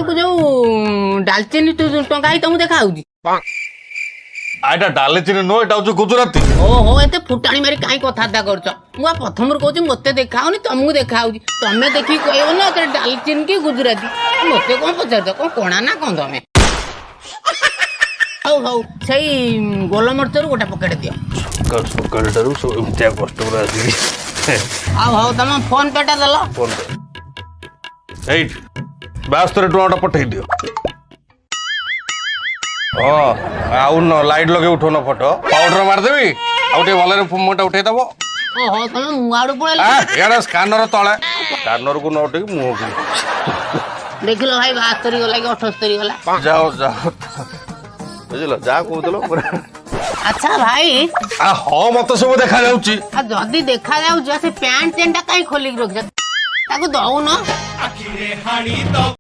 को जो डालचीनी टंका ही तुमको देखा आइटा डालचीनी नो एटा हूँ गुजराती। ओहो एते फुटाणी मारी कहीं कथबार्ता कर प्रथम कहूँ मत देखा तुमको देखा तमें देखी कह ना डालचीनी की गुजराती मत कौन पचार कौन कणा ना कौन तमें हौ हौ से गोलमर्च गोटे पकेट दियो हौ तुम फोन पे टा देल फोन पे 72 टଙ୍କା पठे दियो। आउ न लाइट लगे उठो न फोटो पाउडर मारदेवी आउ टे भलरे मोटा उठे दबो। ओहो तुम मुआडू पळेला यार स्कैनर तळे स्कैनर को न उठे मुंह को देखिलो भाई 72 गला कि 78 गला जाओ जाओ बुझलो जा कहतलो पूरा। अच्छा भाई हाँ मत सब देखा जाउची जदी देखा जाउ से पैंट चेनटा काई खोली रख ताको दउ न